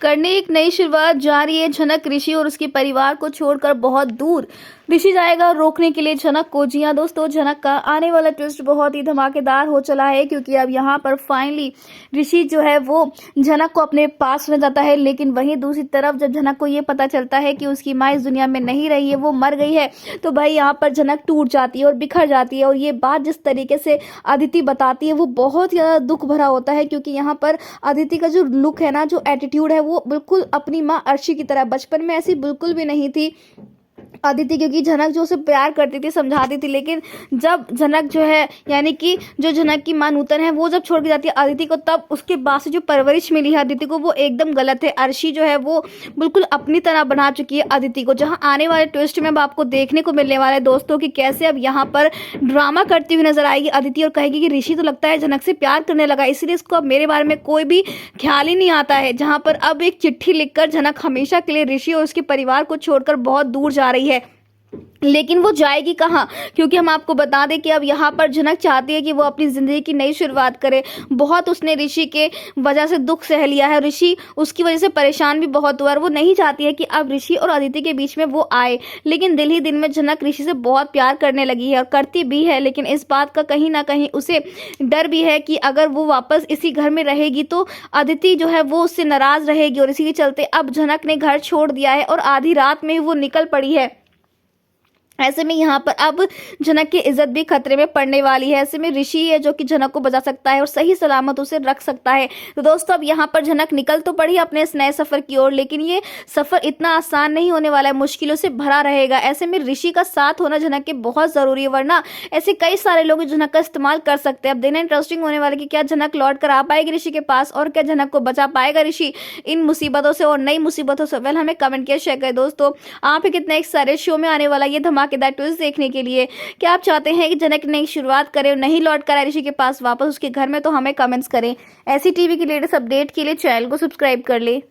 करने एक नई शुरुआत जारी है। झनक ऋषि और उसके परिवार को छोड़कर बहुत दूर। ऋषि जाएगा रोकने के लिए झनक को। जी हाँ दोस्तों, झनक का आने वाला ट्विस्ट बहुत ही धमाकेदार हो चला है, क्योंकि अब यहाँ पर फाइनली ऋषि जो है वो झनक को अपने पास में जाता है। लेकिन वहीं दूसरी तरफ जब झनक को ये पता चलता है कि उसकी माँ इस दुनिया में नहीं रही है, वो मर गई है, तो भाई यहाँ पर झनक टूट जाती है और बिखर जाती है। और ये बात जिस तरीके से अदिति बताती है वो बहुत ज़्यादा दुख भरा होता है, क्योंकि यहाँ पर अदिति का जो लुक है ना, जो एटीट्यूड है, वो बिल्कुल अपनी माँ अर्शी की तरह। बचपन में ऐसी बिल्कुल भी नहीं थी अदिति, क्योंकि झनक जो उसे प्यार करती थी, समझाती थी। लेकिन जब झनक जो है, यानी कि जो झनक की मां नूतन है, वो जब छोड़ के जाती है अदिति को, तब उसके बाद से जो परवरिश मिली है अदिति को, वो एकदम गलत है। अर्शी जो है वो बिल्कुल अपनी तरह बना चुकी है अदिति को। जहां आने वाले ट्विस्ट में अब आपको देखने को मिलने वाला है दोस्तों कि कैसे अब यहाँ पर ड्रामा करती हुई नजर आएगी अदिति और कहेगी कि ऋषि तो लगता है झनक से प्यार करने लगा, इसलिए इसको अब मेरे बारे में कोई भी ख्याल ही नहीं आता है। जहां पर अब एक चिट्ठी लिखकर झनक हमेशा के लिए ऋषि और उसके परिवार को छोड़कर बहुत दूर जा रही है। लेकिन वो जाएगी कहाँ, क्योंकि हम आपको बता दें कि अब यहाँ पर झनक चाहती है कि वो अपनी ज़िंदगी की नई शुरुआत करे। बहुत उसने ऋषि के वजह से दुख सह लिया है, ऋषि उसकी वजह से परेशान भी बहुत हुआ है। वो नहीं चाहती है कि अब ऋषि और अदिति के बीच में वो आए। लेकिन दिल ही दिल में झनक ऋषि से बहुत प्यार करने लगी है और करती भी है। लेकिन इस बात का कहीं ना कहीं उसे डर भी है कि अगर वो वापस इसी घर में रहेगी तो अदिति जो है वो उससे नाराज़ रहेगी। और इसी के चलते अब झनक ने घर छोड़ दिया है और आधी रात में ही वो निकल पड़ी है। ऐसे में यहाँ पर अब झनक की इज्जत भी खतरे में पड़ने वाली है। ऐसे में ऋषि है जो कि झनक को बचा सकता है और सही सलामत उसे रख सकता है। तो दोस्तों अब यहाँ पर झनक निकल तो पड़ी अपने इस नए सफर की ओर, लेकिन ये सफर इतना आसान नहीं होने वाला है, मुश्किलों से भरा रहेगा। ऐसे में ऋषि का साथ होना झनक के बहुत जरूरी है, वरना ऐसे कई सारे लोग झनक का इस्तेमाल कर सकते हैं। अब देखना इंटरेस्टिंग होने वाला कि क्या झनक लौट कर आ पाएगी ऋषि के पास, और क्या झनक को बचा पाएगा ऋषि इन मुसीबतों से और नई मुसीबतों से। वेल, हमें कमेंट किया शेयर करें दोस्तों, आप ही कितने एक्साइटेड शो में आने वाला ये धमाकेदार ट्विस्ट देखने के लिए। क्या आप चाहते हैं कि झनक नई शुरुआत करे और नहीं लौट कर आए ऋषि के पास वापस उसके घर में? तो हमें कमेंट्स करें। ऐसी टीवी की लेटेस्ट अपडेट के लिए चैनल को सब्सक्राइब कर ले।